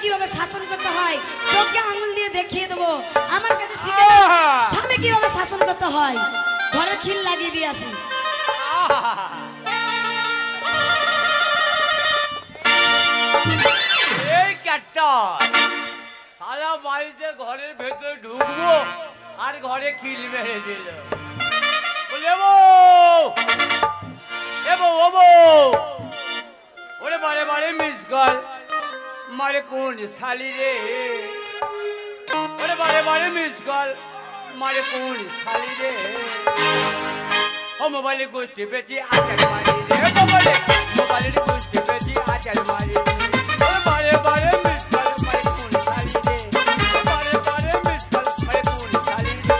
কিভাবে শাসন করতে হয় তোকে আঙুল দিয়ে দেখিয়ে দেবো। আমার কাছে শিখে স্বামী কিভাবে শাসন করতে হয়। ঘরে খিল লাগিয়ে দিয়ে আসি। এই ক্যাটটা সারা বাড়িতে ঘরের ভেতরে ঢুকবো আর ঘরে খিল মেরে দিল। বলে ওরে বারে বারে মিস কল মারে কোন শালি রে। ওরে বারে বারে মিস কল মারে কোন শালি রে। ও মোবাইলে গোষ্ঠী পেয়েছি আচার মারি রে। মোবাইলে গোষ্ঠী পেয়েছি আচার মারি। ওরে বারে বারে মিস কল মারে কোন শালি রে। বারে বারে মিস কল মারে কোন শালি রে।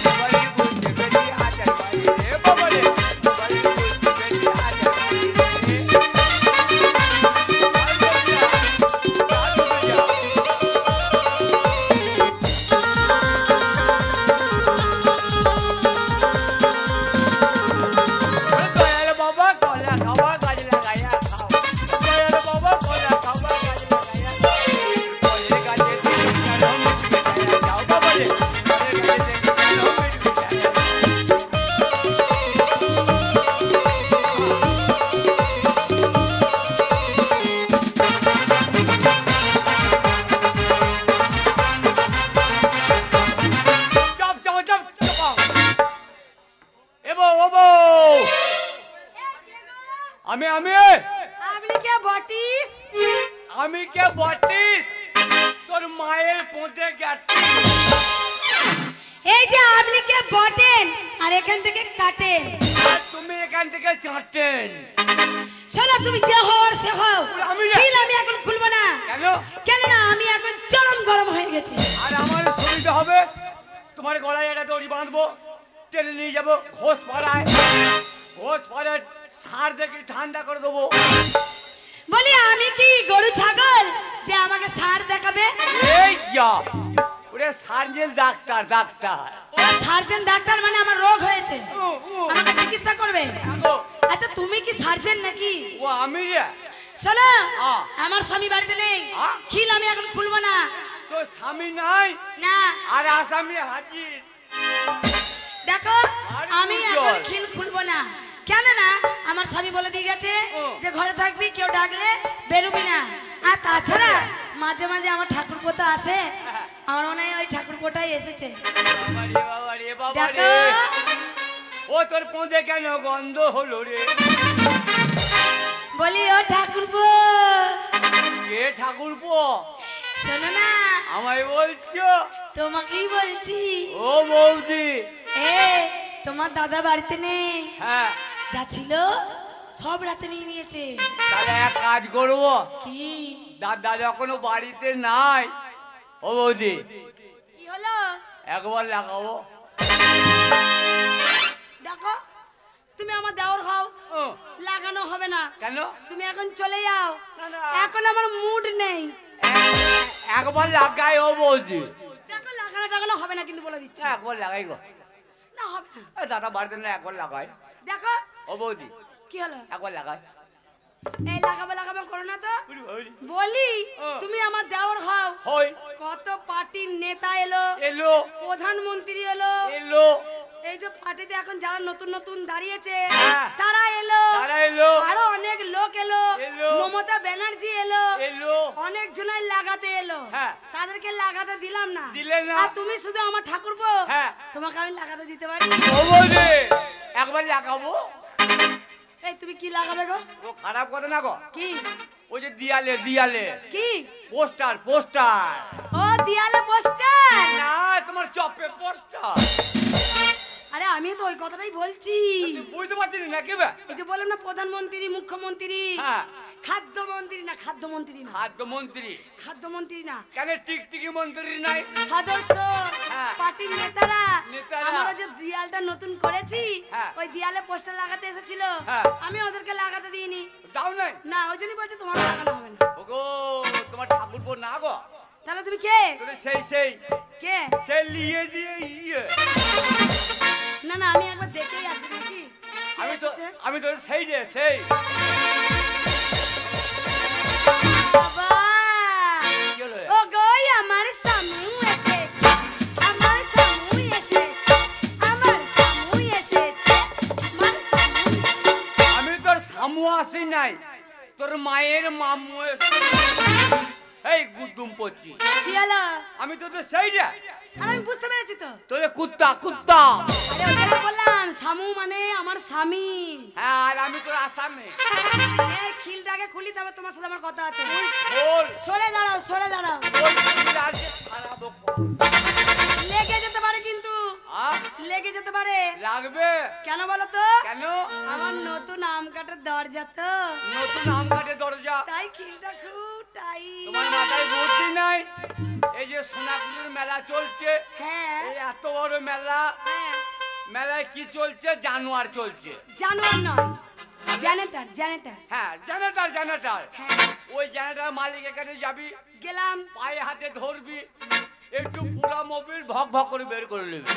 মোবাইলে গোষ্ঠী পেয়েছি আচার মারি রে। মোবাইলে গোষ্ঠী পেয়েছি আচার মারি রে। আমি কে বটিস তোর মায়ের পোঁতে গেছি। এই যে আপনি কে বটেন আর এখান থেকে কাটেন আর তুমি এখান থেকে চাটেন। শোনো তুমি যে হওয়ার সে হও। আমি এখন খুলবো না। কেন? কেন না আমি এখন চরম গরম হয়ে গেছি। আর আমার শরীরটা হবে তোমার গলায় একটা দড়ি বাঁধবো টেনে নিয়ে যাবো ঘোষ পাড়ায়। ঘোষ পাড়ায় সার দেখে ঠান্ডা করে দেবো। বলি আমি কি গরু ছাগল যে আমাকে সার দেখাবে? এই যা ওরে সার্জেন ডাক্তার ডাক্তার। ও সার্জন ডাক্তার মানে আমার রোগ হয়েছে আমাকে চিকিৎসা করবে। আচ্ছা তুমি কি সার্জন নাকি? ও আমি রে। শোনো আমার স্বামী বাড়িতে নেই। খিল আমি এখন খুলবো না। তো স্বামী নাই না আর আসামি হাজির। দেখো আমি এখন খিল খুলবো না। কেন না আমার স্বামী বলে দিয়ে গেছে যে ঘরে থাকবি কেউ ডাকলে বেরোবি না। আর তাছাড়া মাঝে মাঝে আমার ঠাকুরপো তো আসে। আমার মনে হয় ওই ঠাকুরপোটাই এসেছে। দেখো ও তোর পোঁদে কেন গন্ধ হলো রে? বলি ও ঠাকুরপো। কে ঠাকুরপো? শোনো না আমায় বলছো? তোমাকেই বলছি। ও বৌদি তোমার দাদা বাড়িতে নেই। হ্যাঁ যা ছিল সব রাতে নিয়ে নিয়েছে। তাহলে এক কাজ করবো। কি? দাদা যখন বাড়িতে নাই ও বৌদি কি হলো? একবার লাগাবো। দেখো তুমি আমার দেওর খাও লাগানো হবে না। কেন? তুমি এখন চলে যাও। এখন আমার মুড নেই। একবার লাগাই ও বৌদি। দেখো লাগানো টাগানো হবে না কিন্তু বলে দিচ্ছি। একবার লাগাই গো। না হবে না। দাদা বাড়িতে না একবার লাগাই। দেখো ও বৌদি কি হলো? একবার লাগাই। এই লাগাবে লাগাবে করো না তো। বলি তুমি আমার দেওর খাও। কত পার্টির নেতা এলো এলো প্রধানমন্ত্রী এলো এলো। এই যে পার্টিতে এখন যারা নতুন নতুন দাঁড়িয়েছে তারা এলো। আরো অনেক লোক এলো। মমতা ব্যানার্জি এলো। অনেক জনাই লাগাতে এলো। তাদেরকে লাগাতে দিলাম না। আর তুমি শুধু আমার ঠাকুরপো তোমাকে আমি লাগাতে দিতে পারি। একবার লাগাবো। এই তুমি কি লাগাবে গো? ও খারাপ কথা না গো। কি? ওই যে দিয়ালে দিয়ালে কি পোস্টার পোস্টার। ও দিয়ালে পোস্টার না তোমার চপে পোস্টার। আরে আমি তো ওই কথাটাই বলছি। বুঝতে পারছি না কি বে? এই যে বললাম না প্রধানমন্ত্রী মুখ্যমন্ত্রী খাদ্যমন্ত্রী না খাদ্যমন্ত্রী না খাদ্যমন্ত্রী খাদ্যমন্ত্রী না কেন টিকটিকি মন্ত্রী নাই সদস্য পার্টির নেতারা আমরা যে দিয়ালটা নতুন করেছি ওই দিয়ালে পোস্টার লাগাতে এসেছিল আমি ওদেরকে লাগাতে দিইনি। দাও নাই না ওই জন্যই বলছি তোমার লাগানো হবে না। ওগো তোমার ঠাকুরপো না গো। তাহলে তুমি কে? সেই সেই কে? সেই লিয়ে দিয়ে ইয়ে। না না আমি একবার দেখেই আসি নাকি। আমি তো সেই যে সেই বাবা নাই তোর মায়ের মামু এই গুদুম পচি কি হলো? আমি তো সেইটা আরে আমি বুঝতে পেরেছি তো। তোরে কুত্তা কুত্তা আরে ওটা বললাম শামু মানে আমার স্বামী। হ্যাঁ আর আমি তোর আসামে। এই খিলটাকে খুলি তবে তোমার সাথে আমার কথা আছে। বল সরে দাঁড়াও সরে দাঁড়াও। বল আজকে খারাপ লেগে যেতে পারে কিন্তু লেগে যেতে পারে। লাগবে কেন বলো তো? কেন? আমার নতুন আম কাটার দরজা তো। নতুন আম কাটে দরজা তাই খিলটা খুব টাইট। তোমার মাথায় বুদ্ধি নাই? এই যে সোনাগুলির মেলা চলছে, হ্যাঁ এই এত বড় মেলা, হ্যাঁ মেলায় কি চলছে? জানোয়ার চলছে। জানোয়ার নয় জেনারেটর জেনারেটর। হ্যাঁ জেনারেটর জেনারেটর। হ্যাঁ ওই জেনারেটর মালিকের কাছে যাবি, গেলাম। পায়ে হাতে ধরবি, একটু পুরা মোবিল ভক ভক করে বের করে নিবি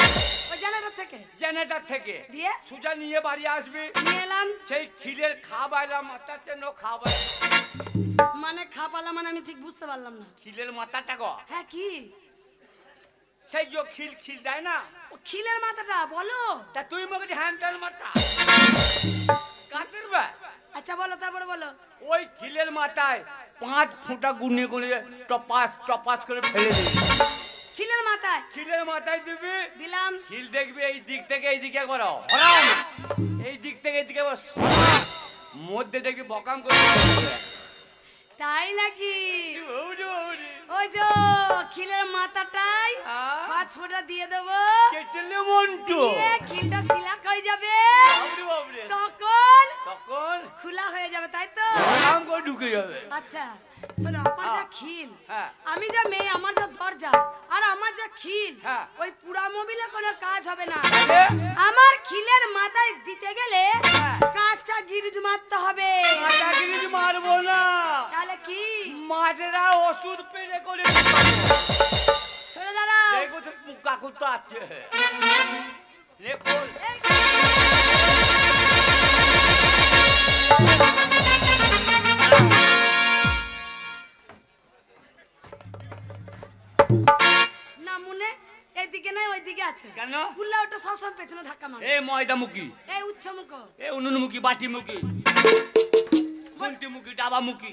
ওই জেনারেটর থেকে জেনারেটর থেকে, দিয়ে সুজা নিয়ে বাড়ি আসবি। নিয়ে এলাম। সেই খিলের খাবাইলা মাথার জন্য খাবাই মানে খাপালা মানে আমি ঠিক বুঝতে পারলাম না। খিলের মাথাটা গো, হ্যাঁ কি? সেই যে খিল খিল দেয় না, ও খিলের মাথাটা বলো। তা তুই আমাকে হ্যান তেল মাথা কাটের বা। আচ্ছা বলো তারপরে বলো। ওই খিলের মাথায় 5 ফুটা গুনে করে টপাস টপাস করে ফেলে দিবি। খিলের মাথায়? খিলের মাথায় দিবি, দিলাম। খিল দেখবি এই দিক থেকে এই দিকে একবার হরাম, এই দিক থেকে এই দিকে একবার সরাম, মধ্যে দেখবি বকাম করে। তাই নাকি? ওরে ওরে ওই যে খিলের মাথাটাই 5 ফুটা দিয়ে দেবো, কেটেলে মন্টু খিলটা সিলাক হয়ে যাবে, বাবরে বাবরে, তখন তখন খোলা হয়ে যাবে তাই তো? বকাম করে ঢুকে যাবে। আচ্ছা শোনো, আমার যা খিল, হ্যাঁ। আমি যা মেয়ে, আমার যা দরজা, আর আমার যা খিল, হ্যাঁ। ওই পুরা মোবিলে কোনো কাজ হবে না। তাহলে? আমার খিলের মাথায় দিতে গেলে হ্যাঁ। কাঁচা গিরিজ মারতে হবে। কাঁচা গিরিজ মারবো না, তাহলে কি? মাঝরা ওষুধ পেরে করে সরে দাঁড়াও। দেখো তো পোকা কুত্তা আছে দেখুন। না মনে এইদিকে নাই ওইদিকে আছে। কেন? গুল্লা ওটা সবসময় পেছনে ধাক্কা মারে। এই ময়দামুখী, এই উচ্চমুখ। এই উনুনমুখী, বাটিমুখী, খুন্তিমুখী, ডাবামুখী,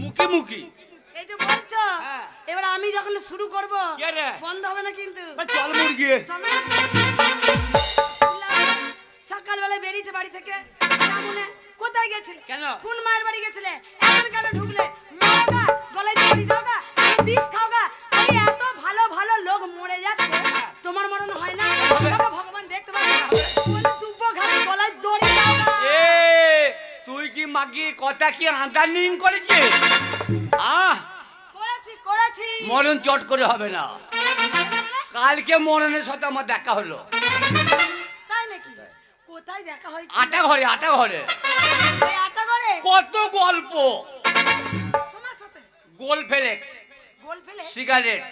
মুখী মুখী। এই যে বলছো, হ্যাঁ। এবার আমি যখন শুরু করব কে রে? বন্ধ হবে না কিন্তু। চল মুরগি। চলো। সকালবেলায় বেরিয়েছে বাড়ি থেকে। না মনে কোথায় গেছিলে? কেন? কোন মায়ের বাড়ি গেছিলে? এখন কেন ঢুকলে? মারোগা, গলায় দড়ি দাওগা, বিষ খাওগা। এই এত ভালো ভালো লোক মরে যাচ্ছে, তোমার মরণ হয় না? আমাকে ভগবান দেখতে পাবে না? বলে দুব্বো ঘাড়ে গলায় দড়ি দাওগা। এ তুই কি মাগি কথা কি আন্ডারস্ট্যান্ডিং করেছিস? করেছি করেছি। মরণ চট করে হবে না। কালকে মরণের সাথে আমার দেখা হলো। তাই নাকি? কোথায় দেখা হয়েছে? আটা ঘরে, আটা ঘরে। ওই আটা ঘরে? কত গল্প। তোমার সাথে? গোল ফেলে, গোল ফেলে? সিগারেট।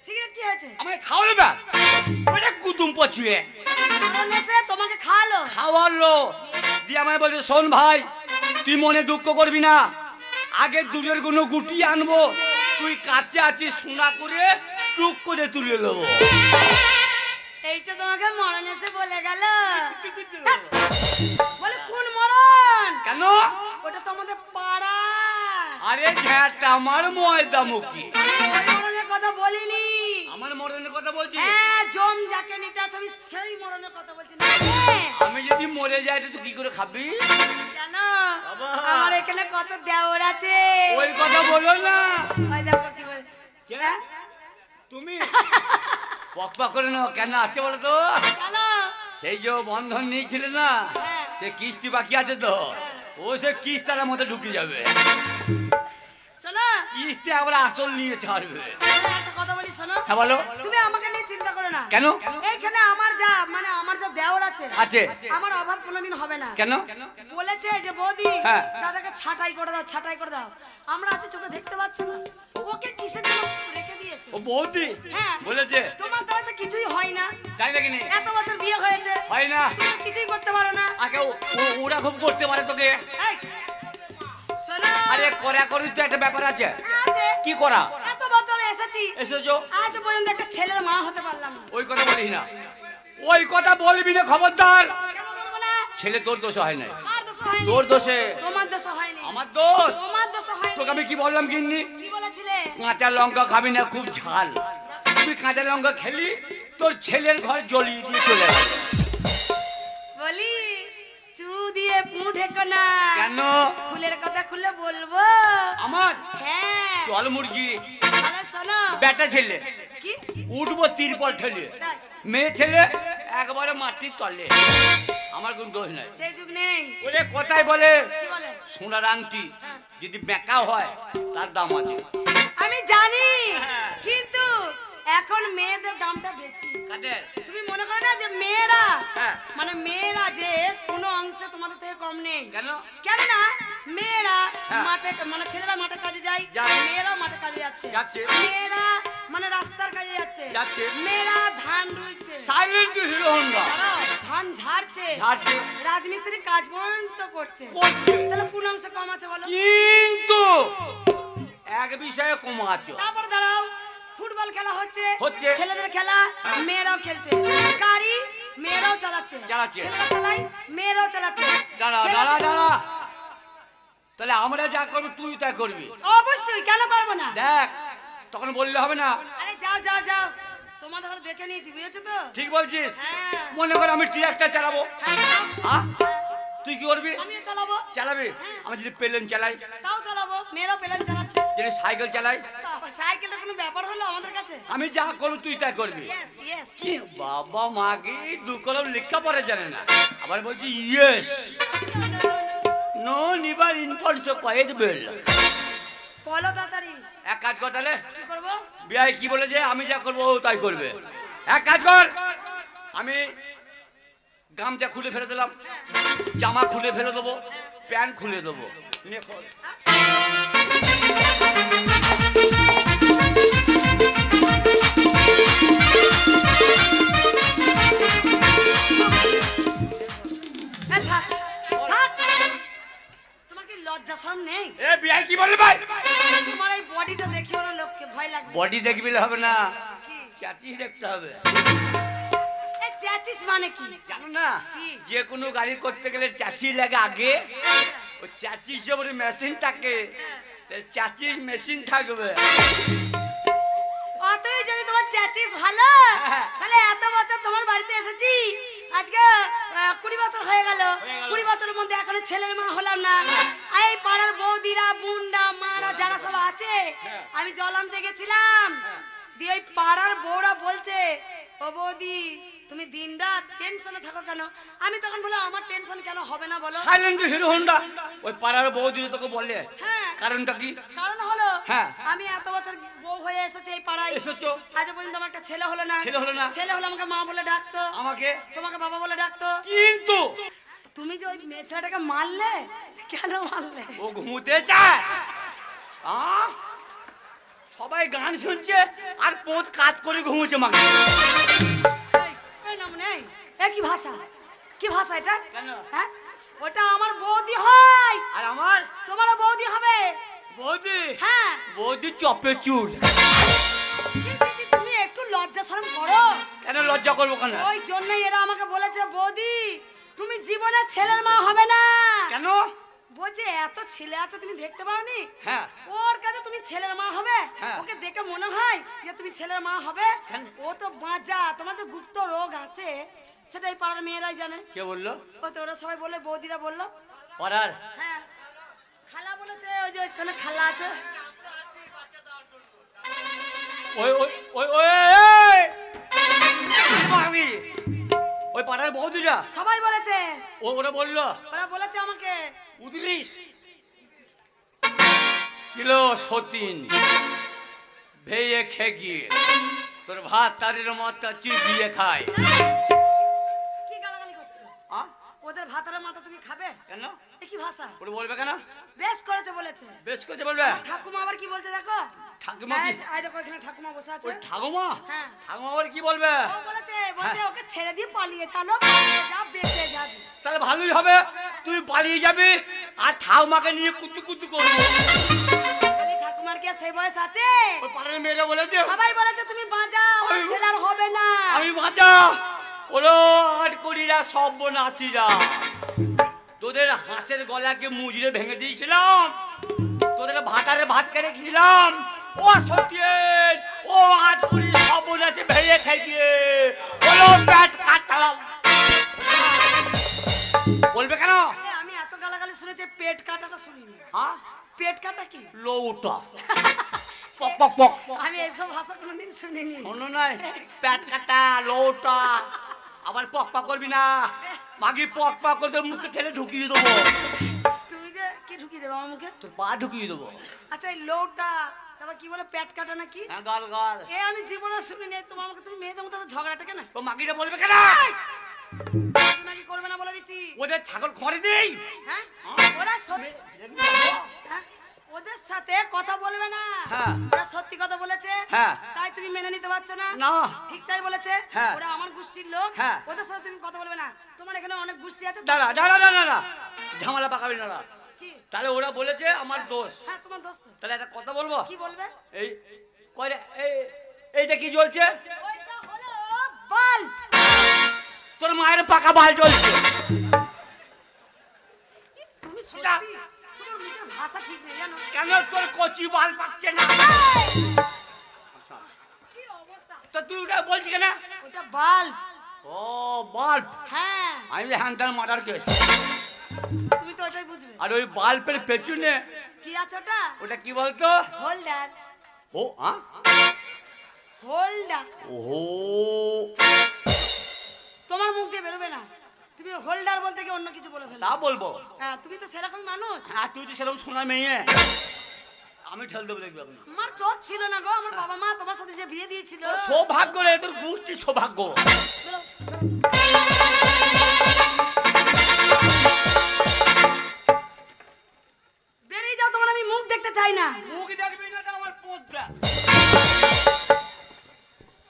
সিগারেট কি হয়েছে? আমাকে খাওয়ালো না, ওটা কুতুম পচুয়ে কারণ এসে তোমাকে খাওয়ালো? খাওয়ালো দিয়ে আমায় বলছে, শোন ভাই, তুই মনে দুঃখ করবি না, আগে দূরের কোনো গুটি আনবো, তুই কাছে আছিস, সোনা করে টুক করে তুলে নেবো। এইটা তোমাকে মরণ এসে বলে গেল? বলে কোন মরণ? কেন? ওটা তো আমাদের পাড়া। আরে ঘ্যাটা আমার ময়দামুখী, ওই মরণের কথা বলিনি। আমার মরণের কথা বলছি। হ্যাঁ, জম যাকে নিতে আসে আমি সেই মরণের কথা বলছি না। আমি যদি মরে যাই তো তুই কি করে খাবি? জানো বাবা। আমার এখানে কত দেওর আছে। ওই কথা বলো না। ওই দেখো কি বলে। কে? হ্যাঁ? তুমি পক করে নাও, কেন আছে বলো তো? জানো সেই যে বন্ধন নিয়েছিলে না, হ্যাঁ। সে কিস্তি বাকি আছে তো, ও সে কিস্তার মধ্যে ঢুকে যাবে। শোনো, কিস্তি আবার আসল নিয়ে ছাড়বে। একটা কথা বলি শোনো। হ্যাঁ বলো। তুমি আমাকে নিয়ে চিন্তা করো না। কেন? এইখানে আমার যা মানে আমার যা দেওর আছে, আছে। আমার অভাব কোনোদিন হবে না। কেন? বলেছে যে বৌদি হ্যাঁ। দাদাকে ছাঁটাই করে দাও, ছাঁটাই করে দাও। আমরা আছে চোখে দেখতে পাচ্ছ না, ওকে কিসের জন্য রেখে দিয়েছে? ও বৌদি হ্যাঁ বলেছে? তোমার দ্বারা তো কিছুই হয় না। তাই নাকি? এত বছর বিয়ে হয়েছে হয় না, তুমি কিছুই করতে পারো না। আগে ওরা খুব করতে পারে তোকে। এই, শোনো। আরে করা করি তো একটা ব্যাপার আছে। আছে। কি করা? এত বছর এসেছি, এসেছো, আজ পর্যন্ত একটা ছেলের মা হতে পারলাম না। ওই কথা বলিস না, ওই কথা বলবি না, খবরদার। কেন বলবো না? ছেলে তোর দোষ হয় না, কার দোষ হয়নি। তোর দোষে। তোমার দোষ হয়নি। আমার দোষ? তোমার দোষ হয়নি। তোকে আমি কি বললাম গিন্নি? কি বলেছিলে? কাঁচা লঙ্কা খাবি না, খুব ঝাল। তুই কাঁচা লঙ্কা খেলি, তোর ছেলের ঘর জ্বলিয়ে দিয়ে চলে গেল। বলি চু দিয়ে পু ঢেকো না। কেন? খুলের কথা খুলে বলবো। আমার? হ্যাঁ। চল মুরগি। তাহলে শোনো। বেটা ছেলে কি? উঠবো তিরপল ঠেলে, তাই? মেয়ে ছেলে একবারে মাটির তলে। আমার কোন দোষ নাই। সেই যুগ নেই। ওরে কথাই বলে কি বলে? সোনার আংটি হ্যাঁ। যদি বেঁকা হয় তার দাম আছে। আমি জানি, হ্যাঁ। কিন্তু এখন মেয়েদের দামটা বেশি। কাদের? তুমি মনে করো না যে মেয়েরা, হ্যাঁ। মানে মেয়েরা যে কোনো অংশে তোমাদের থেকে কম নেই। কেন? কেন না মেয়েরা হ্যাঁ। মাঠে, মানে ছেলেরা মাঠে কাজে যায়, যায়। মেয়েরাও মাঠে কাজে যাচ্ছে। মেয়েরা মানে রাস্তার কাজে যাচ্ছে। মেয়েরা ধান রুইছে, সাইলেন্ট হিরো হোন্ডা ধান ঝাড়ছে, রাজমিস্ত্রি কাজ পর্যন্ত করছে। তাহলে কোন অংশে কম আছে বলো? কিন্তু এক বিষয়ে কম আছে। তারপর দাঁড়াও, ফুটবল খেলা হচ্ছে, হচ্ছে। ছেলেদের খেলা মেয়েরাও খেলছে, গাড়ি মেয়েরাও চালাচ্ছে, ছেলেরা চালায় মেয়েরাও চালাচ্ছে। দাঁড়া দাঁড়া দাঁড়া, তাহলে আমরা যা করবো তুই তাই করবি? অবশ্যই, কেন পারবো না? দেখ, তখন বললে হবে না। আরে যাও যাও যাও, তোমাদের ঘরে দেখে নিয়েছি, বুঝেছো তো? ঠিক বলছিস। হ্যাঁ। মনে কর আমি ট্রাক্টর চালাবো, হ্যাঁ, যাও। হ্যাঁ? তুই কি করবি? আমিও চালাবো। চালাবি? আমি যদি প্লেন চালাই? তাও চালাবো, মেয়েরাও প্লেন চালাচ্ছে। যদি সাইকেল চালাই? বাবা, সাইকেলটা কোনো ব্যাপার হলো আমাদের কাছে? আমি যা করবো তুই তাই করবি। Yes yes. কি বাবা মাকে দু কলম লেখা পড়া জানে না, আবার বলছি ইয়েস নো নিবার ইনফলস কয়েদ বেল। বলো তাড়াতাড়ি। এক কাজ কর তাহলে। কি করবো? বিয়াই কি বলেছে আমি যা করবো ও তাই করবে। এক কাজ কর, আমি গামছা খুলে ফেলে দিলাম, জামা খুলে ফেলে দেবো, প্যান্ট খুলে দেবো। নে কর। থাক, থাক। তোমার কি লজ্জা শরম নেই? এ বিয়াই কি বললে ভাই? তোমার এই বডিটা দেখি ওরা লোককে ভয় লাগবে। বডি দেখবি হবে না, কি? চাচি দেখতে হবে। এ চ্যাচিস মানে কি জানো না? কি? যে কোনো গাড়ি করতে গেলে চাচি লাগে আগে, ওই চাচির যে মেশিন থাকে, চাচি মেশিন থাকবে। অতই যদি তোমার চ্যাচিস ভালো, হ্যাঁ। তাহলে এত বছর তোমার বাড়িতে এসেছি, আজকে 20 বছর হয়ে গেল। 20 বছরের মধ্যে এখনো ছেলের মা হলাম না। এই পাড়ার বৌদিরা, বুন্ডা, মারা যারা সব আছে, আমি জল আনতে গেছিলাম, দিয়ে ওই পাড়ার বউরা বলছে, ও বৌদি তুমি দিনরাত টেনশনে থাকো কেন? আমি তখন বললাম আমার টেনশন কেন হবে না বলো? সাইলেন্ট হিরো হোন্ডা ওই পাড়ার বৌদি তোকে বলে, হ্যাঁ। কারণটা কি? কারণ হলো, হ্যাঁ। আমি এত বছর বউ হয়ে এসেছি এই পাড়ায়, এসেছো, আজ পর্যন্ত আমার একটা ছেলে হলো না। ছেলে হলো না। ছেলে হলো আমাকে মা বলে ডাকতো, আমাকে তোমাকে বাবা বলে ডাকতো। কিন্তু তুমি যে ওই মেয়ে ছেলেটাকে মারলে, কেন মারলে? ও ঘুমোতে চায়। সবাই গান শুনছে আর পোঁত কাজ করে ঘুমোচ্ছে মাকে। এই নাম নেই, এ কি ভাষা? কি ভাষা এটা? কেন? হ্যাঁ, ওটা আমার বৌদি হয়, আর আমার তোমারও বৌদি হবে। বৌদি? হ্যাঁ। বৌদি চপে চুল। তুমি একটু লজ্জা শরম করো। কেন লজ্জা করবো কেন? ওই জন্যই এরা আমাকে বলেছে, বৌদি তুমি জীবনে ছেলের মা হবে না। কেন? বলছে এত ছেলে আছে তুমি দেখতে পাওনি? হ্যাঁ। ওর কাছে তুমি ছেলের মা হবে? হ্যাঁ। ওকে দেখে মনে হয় যে তুমি ছেলের মা হবে? কেন? ও তো বাঁচা, তোমার যে গুপ্ত রোগ আছে সেটাই পাড়ার মেয়েরাই জানে। কে বললো? ও তো ওরা সবাই বলে, বৌদিরা বললো। পাড়ার? হ্যাঁ, খালা বলেছে, ওই যে ওইখানে খালা আছে। ওই ওই ওই ওই মামি, ওই পাড়ার বৌদিরা সবাই বলেছে। ওরা বললো? ওরা বলেছে আমাকে। উদলিস কিলো সতীন ভেয়ে খেগিয়ে তোর ভাত তারের মাথা চিবিয়ে খায়। কি গালাগালি করছো? আ? ওদের ভাতার মাথা তুমি খাবে? কেন? এ কি ভাষা? ওরা বলবে কেন? বেশ করেছে বলেছে। বেশ করতে বলবে? ঠাকুমা আবার কি বলছে দেখো। ঠাকুমা কি? এই দেখো এখানে ঠাকুমা বসে আছে। ওই ঠাকুমা? হ্যাঁ। ঠাকুমা আবার কি বলবে? ও বলছে হ্যাঁ। ওকে ছেড়ে দিয়ে পালিয়ে চলো, যা বেঁচে যাবে। তাহলে ভালোই হবে, তুই পালিয়ে যাবি আর ঠাকুমাকে নিয়ে কুতু কুতু করবো। বলি ঠাকুমার কি আর সেই বয়স আছে? ওই পাড়ার মেয়েরা বলেছে সবাই বলেছে তুমি বাঁচা, ওর ছেলে আর হবে না। আমি বাঁচা ওরা আট করিরা সর্বনাশীরা। তোর তোদের হাঁসের গলাকে মুজরে ভেঙে দিয়েছিলাম, তোদের ভাতারে ভাত কেড়ে খেয়েছিলাম। ও সত্যেন, ও আজ করি সব আছে ভেঙে খাইয়ে বলো পেট কাটলাম। বলবে কেন? আমি এত গালাগালি শুনেছি, পেট কাটাটা শুনিনি। হ্যাঁ, পেট কাটা কি? লৌটা পক পক পক। আমি এইসব ভাষা কোনোদিন শুনিনি। শোনো নাই, পেট কাটা লৌটা, আবার পক পক করবি না। মাগি পক পক করতে মুখে ঠেলে ঢুকিয়ে দেবো। তুমি যে কি ঢুকিয়ে দেবো আমার মুখে? তোর পা ঢুকিয়ে দেবো। আচ্ছা এই লোটা তারপর কি বলে পেট কাটা নাকি? হ্যাঁ, গাল গাল। এ আমি জীবনে শুনিনি। তোমার আমাকে তুমি মেয়েদের মতো ঝগড়াটা কেন? ও মাগিটা বলবে কেন? নাকি করবে না বলে দিচ্ছি। ওদের ছাগল খড়ে দেই। হ্যাঁ, ওরা সত্যি, হ্যাঁ, ওদের সাথে কথা বলবে না। হ্যাঁ, ওরা সত্যি কথা বলেছে। হ্যাঁ, তাই তুমি মেনে নিতে পারছো না? না, ঠিকটাই বলেছে। হ্যাঁ, ওরা আমার গোষ্ঠীর লোক। হ্যাঁ, ওদের সাথে তুমি কথা বলবে না। তোমার এখানে অনেক গোষ্ঠী আছে। দাঁড়া দাঁড়া দাঁড়া না, ঝামেলা পাকাবি না। কি? তাহলে ওরা বলেছে আমার দোষ। হ্যাঁ, তোমার দোস্ত। তাহলে একটা কথা বলবো। কি বলবে? এই কয়রে এইটা কি জ্বলছে? ওইটা হলো বাল্ব। তোর মায়ের পাকা বাল জ্বলছে। তুমি সত্যি তোমার নিজের ভাষা ঠিক নেই জানো? কেন তোর কচি বাল পাচ্ছে না? কি অবস্থা? তো তুই ওটা বলছি কেন? ওটা বাল্ব। ও বাল্ব। হ্যাঁ, আমি হ্যান্ডার মার্ডার কেস। তুমি তো ওটাই বুঝবে। আর ওই বাল্বের পেছনে কি আছে ওটা? ওটা কি বলতো? হোল্ডার। ও হ্যাঁ, হোল্ডার। ওহো, তোমার মুখ দিয়ে বেরোবে না। তুমি হোল্ডার বলতে কি অন্য কিছু বলে ফেলো। তা বলবো। হ্যাঁ, তুমি তো সেরকম মানুষ। হ্যাঁ, তুই তো সেরকম শোনা মেয়ে। আমি ঠেল দেবো, দেখবি আপনি। আমার চোখ ছিল না গো। আমার বাবা মা তোমার সাথে যে বিয়ে দিয়েছিল। সৌভাগ্য রে, তোর গোষ্ঠী সৌভাগ্য। বেরো, বেরো। বেরিয়ে যাও, তোমার আমি মুখ দেখতে চাই না। মুখ দেখবি না, আমার পোঁতটা।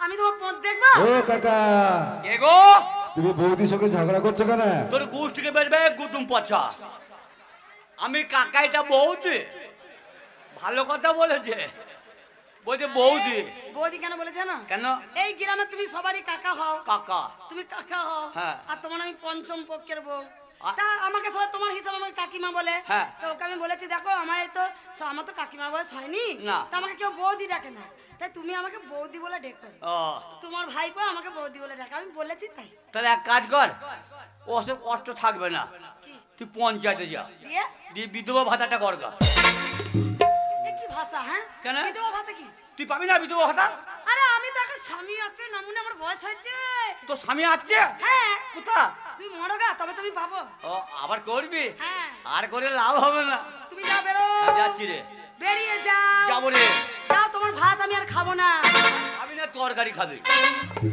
আমি তোমার পথ দেখবো? ও কাকা, কে গো? তুমি বৌদির সঙ্গে ঝগড়া করছো কেন? তোর গোষ্ঠীকে বেরবে গুদুম পচা। আমি কাকাইটা বৌদি, ভালো কথা বলেছে, বলছে বৌদি। বৌদি কেন বলে জানো? কেন? এই গ্রামে তুমি সবারই কাকা হও। কাকা। তুমি কাকা হও। হ্যাঁ। আর তোমার আমি পঞ্চম পক্ষের বউ। তা আমাকে সবাই তোমার হিসাবে আমাকে কাকিমা বলে। হ্যাঁ। তো ওকে আমি বলেছি দেখো আমার তো কাকিমা বয়স হয়নি। না। তা আমাকে কেউ বৌদি ডাকে না। তাই তুমি আমাকে বৌদি বলে ডেকো। ও, তোমার ভাইপো আমাকে বৌদি বলে ডাকে। আমি বলেছি তাই। তাহলে এক কাজ কর, ওসব কষ্ট থাকবে না। কি? তুই পঞ্চায়েতে যা, দিয়ে দিয়ে বিধবা ভাতাটা কর গা। এ কি ভাষা? হ্যাঁ, কেন? বিধবা ভাতা কি? তুই পাবি না বিধবা ভাতা? আরে আমি তো এখন স্বামী আছে না, মনে আমার বয়স হয়েছে। তোর স্বামী আছে? হ্যাঁ। কোথা? তুমি মরো গা, তবে তুমি পাবো। ও, আবার করবি? হ্যাঁ। আর করে লাভ হবে না। তুমি যাও, বেরো। হ্যাঁ, যাচ্ছি রে। বেরিয়ে যাও। যাবো রে। যাও, তোমার ভাত আমি আর খাবো না। আমি না তরকারি খাবি।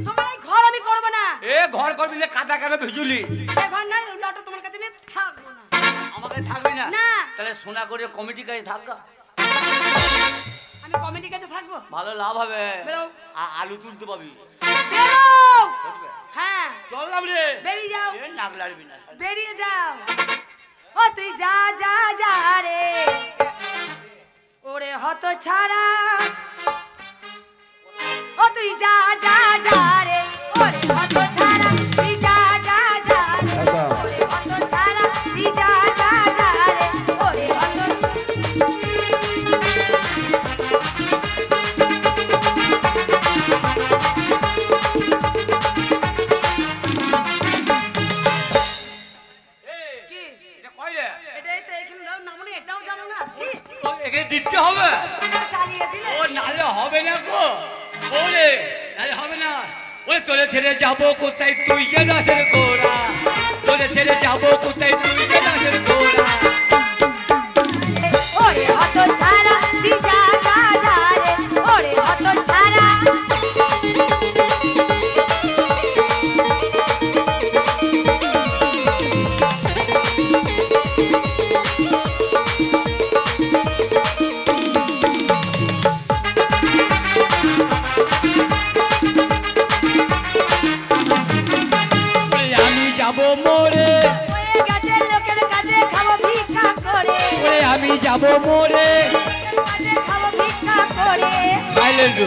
তোমার এই ঘর আমি করবো না। এ ঘর করবি না, কাদা কাদা ভিজুলি। এই ঘর নাই, লটো তোমার কাছে আমি থাকবো না। আমাকে থাকবি না? না। তাহলে সোনা করে কমিটি কাজে থাক গা। আমি কমিটির কাছে থাকবো। ভালো লাভ হবে। বেরো। আলু তুলতে পাবি। বেরো। বুঝবে? হ্যাঁ, চললাম রে। বেরিয়ে যাও। এ নাক লাড়বি না। বেরিয়ে যাও। ও তুই যা যা যা রে, ওরে হত ছাড়া। ও তুই যা যা যা রে, ওরে হত ছাড়া। তুই যা যা যা রে, কাকা, ওরে হত ছাড়া। তুই যা যা যা রে, ওরে হত। কি? এটা কই রে? এটাই তো এখানে দাও না, মনে এটাও জানো না? ছি, ও, একে দিতে হবে। চালিয়ে দিলে। ও নালে হবে না গো। ওরে নালে হবে না। ওরে তোরে ছেড়ে যাবো কোথায়, তুই যে নাচের গোড়া। তোরে ছেড়ে যাবো কোথায়, তুই যে নাচের গোড়া। ওরে হত ছাড়া। তুই যা যা যা রে, ওরে হত ছাড়া। ওরে আমি যাবো মোরে, হয়ে গেছে লোকের কাছে খাবো ভিক্ষা করে। ওরে আমি যাবো মোরে। লোকের কাছে খাবো ভিক্ষা করে। সাইলেন্ট।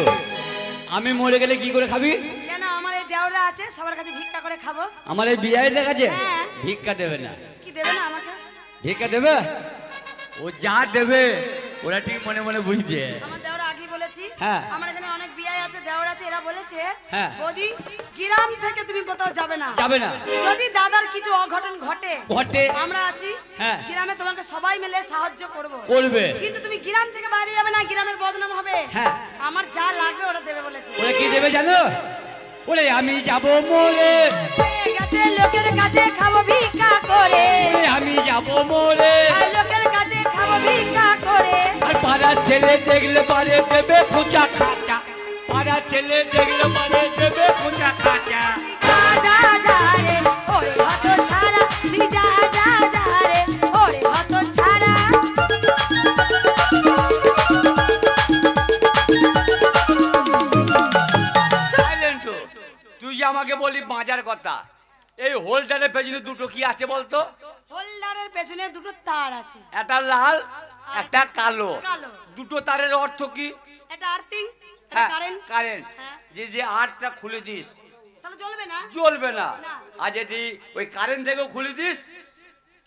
আমি মরে গেলে কি করে খাবি? কেন আমার এই দেওরা আছে, সবার কাছে ভিক্ষা করে খাবো। আমার এই বিয়ে দেখাচ্ছে হ্যাঁ। ভিক্ষা দেবে না। কি দেবে না আমাকে? ঢেকে দেবে ও যা দেবে ওরা ঠিক মনে মনে বুঝবে আমার দেওরা আগেই বলেছি হ্যাঁ। আমার এখানে অনেক বিয়ে আছে দেওর আছে এরা বলেছে হ্যাঁ। বৌদি গ্রাম থেকে তুমি কোথাও যাবে না যাবে না যদি দাদার কিছু অঘটন ঘটে ঘটে আমরা আছি হ্যাঁ। গ্রামে তোমাকে সবাই মিলে সাহায্য করব করবে কিন্তু তুমি গ্রাম থেকে বাইরে যাবে না গ্রামের বদনাম হবে হ্যাঁ। আমার যা লাগবে ওরা দেবে বলেছে ওরা কি দেবে জানো ওরে আমি যাব মোরে হয়ে গেছে লোকের কাছে খাবো ভিক্ষা করে ওরে আমি যাব মোরে আর লোকের কাছে খাবো ভিক্ষা করে আর পাড়ার ছেলে দেখলে পারে দেবে খুঁচা খাঁচা পাড়ার ছেলে দেখলে পারে দেবে খুঁচা খাঁচা যা যা রে ওরে হত ছাড়া তুই যা যা যা রে ওরে হত ছাড়া সাইলেন্ট তুই যে আমাকে বলি বাজার কথা এই হোলডারের পেছনে দুটো কি আছে বলতো হোল্ডারের পেছনে দুটো তার আছে একটা লাল একটা কালো কালো দুটো তারের অর্থ কি এটা আর্থিং এটা হ্যাঁ কারেন্ট কারেন্ট হ্যাঁ। যে যে আটটা খুলে দিস তাহলে জ্বলবে না জ্বলবে না না। আর যদি ওই কারেন্ট থেকেও খুলে দিস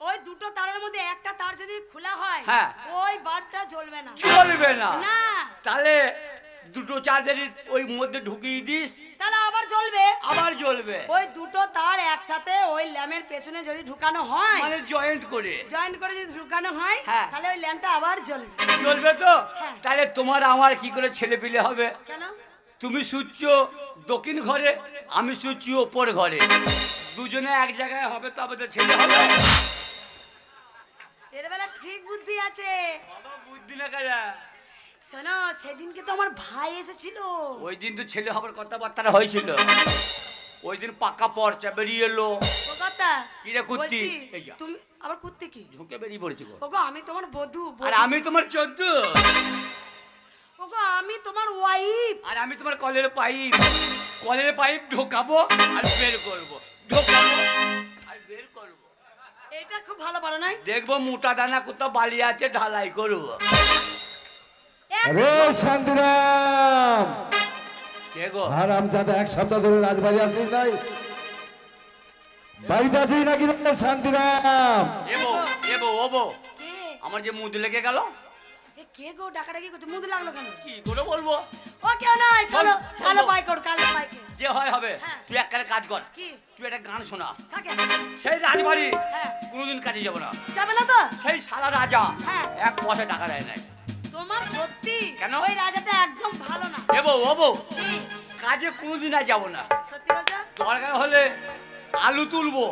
ওই দুটো তারের মধ্যে একটা তার যদি খোলা হয় হ্যাঁ। ওই বাল্বটা জ্বলবে না জ্বলবে না না তাহলে দুটো চার্জারি ওই মধ্যে ঢুকিয়ে দিস তাহলে আবার জ্বলবে আবার জ্বলবে ওই দুটো তার একসাথে ওই ল্যাম্পের পেছনে যদি ঢুকানো হয় মানে জয়েন্ট করে জয়েন্ট করে যদি ঢুকানো হয় হ্যাঁ। তাহলে ওই ল্যাম্পটা আবার জ্বলবে জ্বলবে তো হ্যাঁ। তাহলে তোমার আমার কি করে ছেলে পিলে হবে কেন তুমি শুচ্ছো দক্ষিণ ঘরে আমি শুচ্ছি ওপর ঘরে দুজনে এক জায়গায় হবে তো আমাদের ছেলে হবে এর বেলা ঠিক বুদ্ধি আছে বাবা বুদ্ধি না কাজা শোনো সেদিনকে তো আমার ভাই এসেছিল ওই দিন তো ছেলে হবার কথাবার্তা হয়েছিল ওই দিন পাকা পর্চা বেরিয়ে এলো ও কথা কি রে কুত্তি? বলছি, এই যা। তুমি আবার কুত্তি কি ঝুঁকে বেরিয়ে পড়েছি গো। ওগো আমি তোমার বধূ আর আমি তোমার 14 ওগো আমি তোমার ওয়াইফ আর আমি তোমার কলের পাইপ ঢোকাবো আর বের করবো ঢোকাবো আর বের করবো এটা খুব ভালো পারো নাই দেখবো মোটা দানা কোথাও বালি আছে ঢালাই করবো আরে শান্তিরাম দেখো আর আমি যাতে এক সপ্তাহ ধরে রাজবাড়ি আসিস নাই বাড়িতে আছিস নাকি রে শান্তিরাম এবো ওবো কে আমার যে মুদ লেগে গেল এ কে গো ডাকাডাকি করছে মুদ লাগলো কেন কি করে বলবো ও কেউ নাই চলো চল, কালো চলো। পাই কর কালো পাই কর। যে হয় হবে হ্যাঁ। তুই এক কাজ কর কি তুই একটা গান শোনা থাকে সেই রাজবাড়ি হ্যাঁ কোনোদিন কাজে যাবো না যাবে না তো সেই সারা রাজা হ্যাঁ। এক পয়সা টাকা দেয় নাই তোমার সত্যি কেন? ওই রাজাটা একদম ভালো না এবো ওবো কি? কাজে কোনোদিন আর যাবো না সত্যি বলছো দরকার হলে আলু তুলবো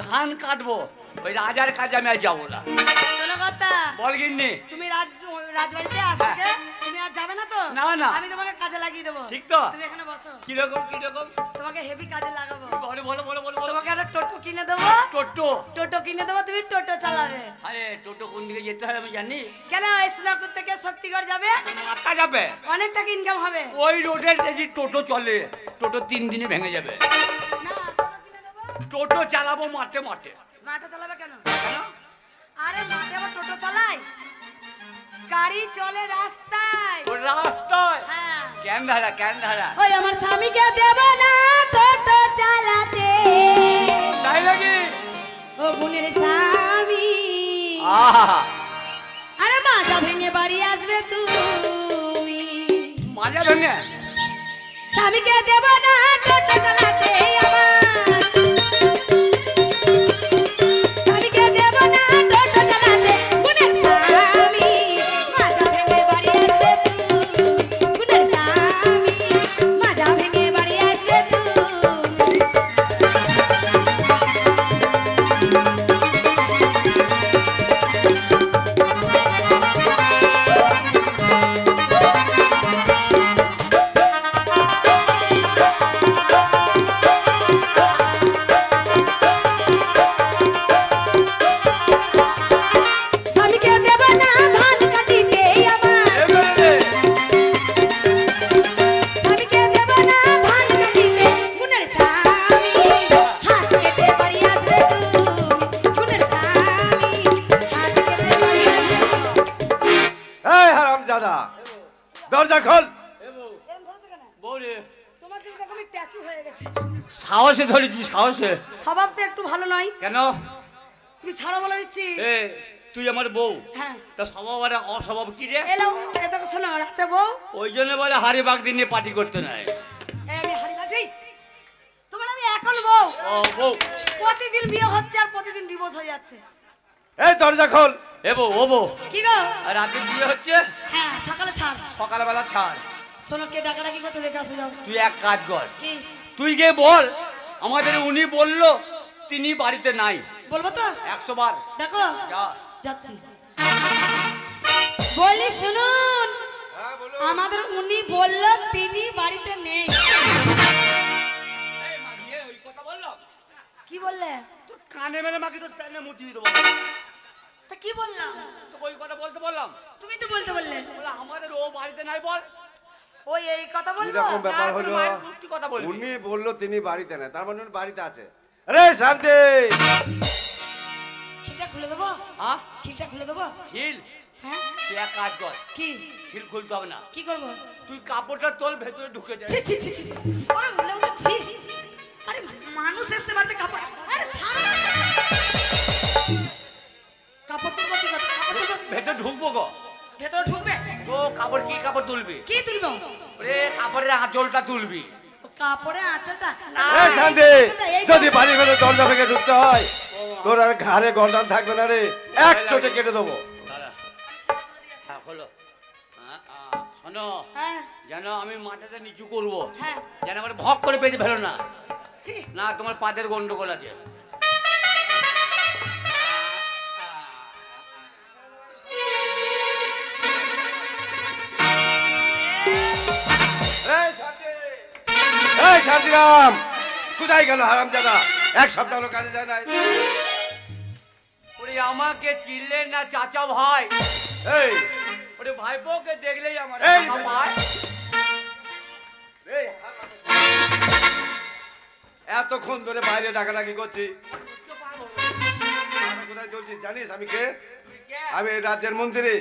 ধান কাটবো ওই রাজার কাজে আমি আর যাবো না শোনো কথা বল গিন্নি তুমি রাজবাড়িতে আসবে তুমি আর যাবে না তো না, না। আমি তোমাকে কাজে লাগিয়ে দেবো ঠিক তো? তুমি এখানে বসো কিরকম তোমাকে হেভি কাজে লাগাবো বলো বলো বলো বলো বলো তোমাকে একটা টোটো কিনে দেবো টোটো টোটো কিনে দেবো তুমি টোটো চালাবে আরে টোটো কোন দিকে যেতে হয় আমি জানি কেন ইসলামপুর থেকে শক্তিগড় যাবে মাথা যাবে অনেক টাকা ইনকাম হবে ওই রোডে যে টোটো চলে টোটো 3 দিনে ভেঙে যাবে না টোটো কিনে দেবো টোটো চালাবো মাঠে মাঠে মাঠে চালাবে কেন কেন আরে মাঠে আবার টোটো চালায় গাড়ি চলে রাস্তায় ওই রাস্তায় হ্যাঁ কেন ধারা ওই আমার স্বামীকে দেব না টোটো চালাতে তাই নাকি ও বোনের স্বামী আহা আরে মাজা ভেঙে বাড়ি আসবে তুমি মাজা ভেঙে স্বামীকে দেব না টোটো চালাতে আমার স্বামীকে দেব না টোটো চালাতে বোনের স্বামী মাজা ভেঙে বাড়ি আসবে তুমি বোনের স্বামী মাজা ভেঙে বাড়ি আসবে তুমি স্বামীকে দেব না ধান কাটিতে আমার এবারে স্বামীকে দেব না ধান কাটিতে বোনের স্বামী হাত কেটে বাড়ি আসবে তুমি বোনের স্বামী হাত কেটে বাড়ি আসবে এই হারামজাদা দরজা খোল এরকম ধরেছো কেন? বলে তোমার দিকে এরকমই ট্যাচু হয়ে গেছে সাহসে ধরেছি সাহসে স্বভাব তো একটু ভালো নয় কেন তুমি ছাড়ো বলে দিচ্ছি। এ তুই আমার বউ, হ্যাঁ তা স্বভাব আর অস্বভাব কি রে? এলো এত শোনো রাতে বউ, ওই জন্য বলে হাড়ি বাগ দিন নিয়ে পার্টি করতে নাই। আমি হাড়ি বাঁধি তোমার, আমি এখন বউ। ও বউ, প্রতিদিন বিয়ে হচ্ছে আর প্রতিদিন ডিভোর্স হয়ে যাচ্ছে। এই দরজা খোল। এ বউ, ও বউ, কি গো? আর রাতে বিয়ে হচ্ছে, হ্যাঁ সকালে ছাড়। সকালবেলা ছাড়। শোনো কে ডাকাডাকি করতে দেখে আসো যাও। তুই এক কাজ কর, কি তুই গিয়ে বল আমাদের উনি বললো তিনি বাড়িতে নাই। বলবো তো? 100 বার দেখো যা। যাচ্ছি। বলি শুনুন, হ্যাঁ বলো। আমাদের উনি বলল তিনি বাড়িতে নেই। এই মাগিয়ে ওই কথা বললাম, কি বললে? তোর কানে মেরে মাগি তোর প্যানে মুতি দেবো। তা কি বললাম? তো ওই কথা বলতে বললাম, তুমি তো বলতে বললে। বলে আমাদের ও বাড়িতে নাই বল। ওই এই কথা বলবো? এরকম ব্যাপার না, তোর হলো, মায়ের মুখটি কথা বলবি। উনি বললো তিনি বাড়িতে নেই, তার মানে উনি বাড়িতে আছে। আরে শান্তি, খিলটা খুলে দেবো? হ্যাঁ খিলটা খুলে দেবো? খিল, হ্যাঁ তুই এক কাজ কর, কি খিল খুলতে হবে না, কি করবো? তুই কাপড়টা তোল ভেতরে ঢুকে যায়। ছি ছি ছি ছি ওরে উল্লে উল্লে ছি। আরে মানুষ এসে বাড়িতে কাপড়, আরে ছাড় না। কাপড় তুলবো কি কথা? কাপড় তুলবো, ভেতরে ঢুকবো গো। ভেতরে ঢুকবে? ও কাপড়, কি কাপড় তুলবি? কি তুলবো? ওরে কাপড়ের আঁচলটা তুলবি। ও কাপড়ে আঁচলটা? এই শান্তি, যদি বাড়ি ঘরে দরজা ভেঙে ঢুকতে হয় তোর আর ঘাড়ে গর্দান থাকবে না রে, এক চোটে কেটে দেবো। দাঁড়া, হ্যাঁ, হলো। শোনো, হ্যাঁ যেন আমি মাথাটা নিচু করবো, হ্যাঁ যেন আমার ভক করে পেতে ফেলো না। ছি না তোমার পাদের গন্ডগোল আছে। এই শান্তি, এই শান্তিরাম, কোথায় গেল হারামজাদা? এক সপ্তাহ হলো কাজে যায় নাই। ওরে আমাকে চিনলে না চাচা ভাই? এই ওরে ভাইপোকে দেখলেই আমার এই, কাকা ভাই। এই, এতক্ষণ ধরে বাইরে ডাকাডাকি করছি, আমি কোথায় চলছিস জানিস আমি কে? আমি এই রাজ্যের মন্ত্রী।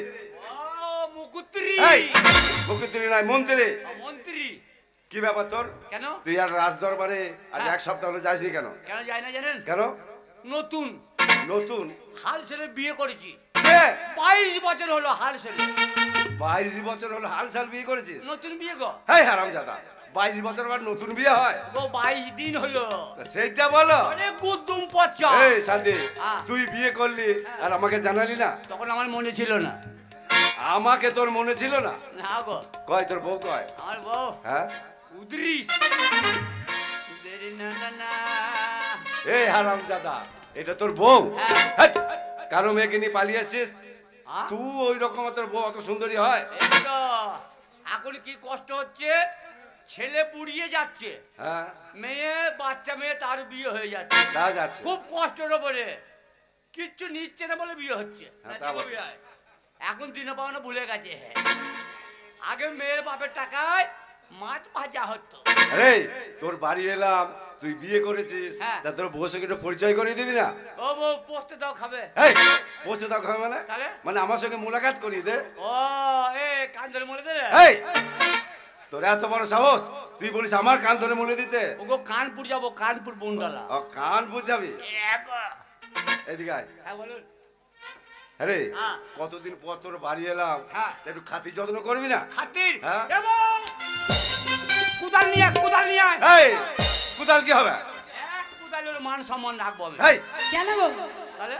ও মুকুত্রি, এই মুখ্যমন্ত্রী নয়, মন্ত্রী। মন্ত্রী। কি ব্যাপার তোর? কেন তুই আর রাজ দরবারে আজ এক সপ্তাহ হলো যাসনি কেন? কেন যায় না জানেন? কেন? নতুন নতুন হাল ছেলে বিয়ে করেছি, কে? 22 বছর হলো হাল ছেলে। 22 বছর হলো হাল সাল বিয়ে করেছিস? নতুন বিয়ে গো। এই হারামজাদা, 22 বছর পর নতুন বিয়ে হয়? গো 22 দিন হলো। তা সেইটা বলো। অনেক গুদুম পচা। এই শান্তি, হ্যাঁ। তুই বিয়ে করলি আর আমাকে জানালি না? তখন আমার মনে ছিল না। আমাকে তোর মনে ছিল না? না গো, কয় তোর বউ কয়? আমার বউ হ্যাঁ, উদ্রিস। দেরি না না না। এই হারামজাদা, এটা তোর বউ? হ্যাঁ। হাট! কারো মেয়েকে নিয়ে পালিয়ে এসছিস? হ্যাঁ? তুই ওই রকম তোর বউ অত সুন্দরী হয়? এই তো, এখন কি কষ্ট হচ্ছে, ছেলে পুড়িয়ে যাচ্ছে, হ্যাঁ, মেয়ে বাচ্চা মেয়ে তার বিয়ে হয়ে যাচ্ছে, তা যাচ্ছে। খুব কষ্টের ওপরে কিচ্ছু নিচ্ছে না বলে বিয়ে হচ্ছে। হ্যাঁ, না, তা কি বল। করবি আর? এখন দিনে পাওনা ভুলে গেছে। আগে মেয়ের বাপের টাকায় মাছ ভাজা হতো। আরে তোর বাড়ি এলাম, তুই বিয়ে করেছিস, হ্যাঁ। তা তোর বউর সঙ্গে একটু পরিচয় করিয়ে দিবি না? ও বউ পোস্তে দাও খাবে। এই পৌঁছে দাও খাবে মানে? তাহলে? মানে আমার সঙ্গে মোলাকাত করিয়ে দে। ও এ কান ধরে মরে দে। এই তোর এত বড় সাহস, তুই বলিস আমার কান ধরে মলে দিতে? ওগো কানপুর যাবো, কানপুর বন্ডালা। ও কান বুঝাবি? এগো। এদিকে আয়। হ্যাঁ বলুন। আরে হ্যাঁ। কতদিন পর তোর বাড়ি এলাম, হ্যাঁ। একটু খাতির যত্ন করবি না? খাতির হ্যাঁ। এবং কুদাল নিয়ে আয়, কুদাল নিয়ে আয়। এই কোদাল কি হবে? এক কুদালের মান সম্মান রাখবো আমি। এই কেন গো? তাহলে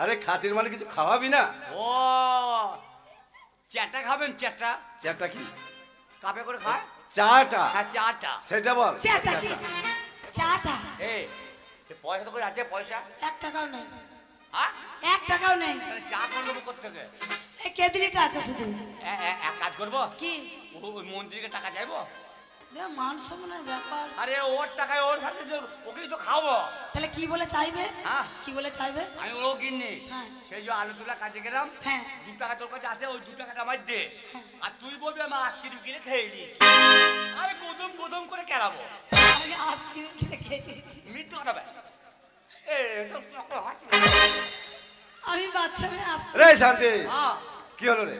আরে খাতির মানে কিছু খাওয়াবি না? ও চ্যাটা খাবেন? চ্যাটা চাটা কি? কাপে করে খায়? চাটা? হ্যাঁ চাটা। সেটা বল। চাটা কি? চাটা এ পয়সা তো করে আছে, পয়সা 1 টাকাও নেই, হ্যাঁ 1 টাকাও নেই। তাহলে চা করে দেবো কোথেকে? এই কেদলিটা আছে শুধু। এক কাজ করবো, কি? ওই মন্ত্রীকে টাকা চাইবো। দেখ মান সম্মানের ব্যাপার। আরে ওর টাকায় ওর সাথে ওকেই তো খাবো। তাহলে কি বলে চাইবে? হ্যাঁ কি বলে চাইবে? আমি ও কিনি, হ্যাঁ। সেই যে আলু তুলা কাজে গেলাম, হ্যাঁ 2 টাকা তোর কাছে আছে, ওই 2 টাকাটা আমার দে। আর তুই বলবি আমি আইসক্রিম কিনে খেয়ে নিয়েছি। আরে গুদম গুদম করে কেলাবো। আমি আইসক্রিম কিনে খেয়ে দিয়েছি। মৃত্যু কথা ভাই। এ তো হাঁচি। আমি বাচ্চা মেয়ে রে শান্তি, হ্যাঁ কি হলো রে?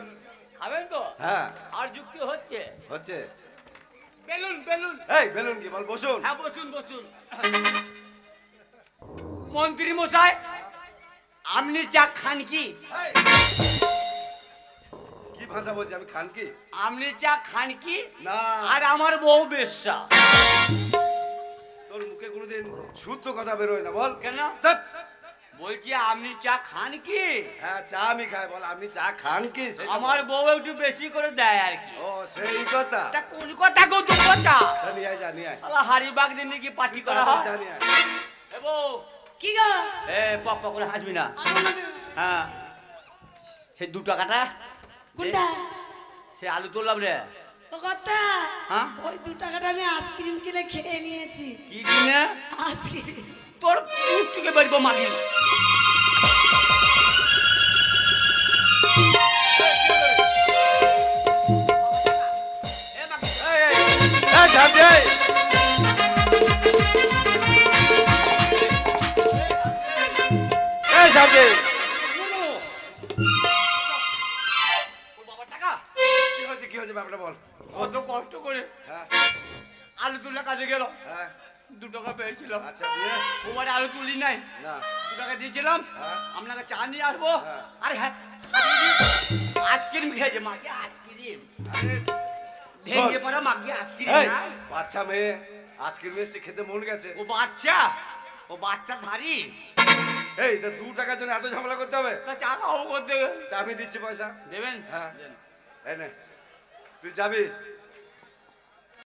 খাবেন তো? হ্যাঁ আর যুক্তি হচ্ছে হচ্ছে। Balloon balloon. এই বেলুন কি বল, বসুন। হ্যাঁ বসুন বসুন। মন্ত্রী মশাই আপনি চা খান কি? এই, কি ভাষা বলছি আমি খান কি? আপনি চা খান কি? না, আর আমার বউ বেশ্যা। তোর মুখে কোনোদিন শুদ্ধ কথা বেরোয় না, বল কেন? ধ্যাৎ। বলছি আপনি চা খান কি? হ্যাঁ, চা আমি খাই। বল আপনি চা খান কি? সেটা বল। আমার বউ একটু বেশি করে দেয় আর কি। ও সেই কথা। এটা কোন কথা গো? দু কথা। তা নিয়ে আয়, যা নিয়ে আয়। শালা হারিবাগ দিন কি পার্টি করা হয়? চা নিয়ে আয়। এ বউ, কি গো? এ পক পক করে হাসবি না। আসো না। হ্যাঁ, সেই 2 টাকাটা কোনটা? সে আলু তুললাম রে। ও কথা, হ্যাঁ? ওই 2 টাকাটা আমি আইসক্রিম কিনে খেয়ে নিয়েছি। কি কিনে? আইসক্রিম। তোর পুষ্টিকে বেরবো মাগি। এই, এই, এই, ঝাঁপ দে, এই। এই, ঝাঁপ দে। বাবার টাকা কি হয়েছে ব্যাপারটা বল। কত কষ্ট করে হ্যাঁ, আলু তুললে কাজে গেল, হ্যাঁ, 2 টাকা পেয়েছিলাম। আচ্ছা দিয়ে ওবারে আলু তুলি নাই, না 2 টাকা দিয়েছিলাম। হ্যাঁ। আপনাকে চা নিয়ে আসবো। হ্যাঁ। আরে হ্যাঁ, আইসক্রিম খেয়েছে মাকে, আইসক্রিম আরে, ভেঙে পড়া মাকে আইসক্রিম এই, না। বাচ্চা মেয়ে আইসক্রিম এসে খেতে মন গেছে। ও বাচ্চা, ও বাচ্চা ধারি, এই তো 2 টাকার জন্য এত ঝামেলা করতে হবে? তা চা খাবো করতে তা আমি দিচ্ছি পয়সা। দেবেন? হ্যাঁ। দেন। এই নে, তুই যাবি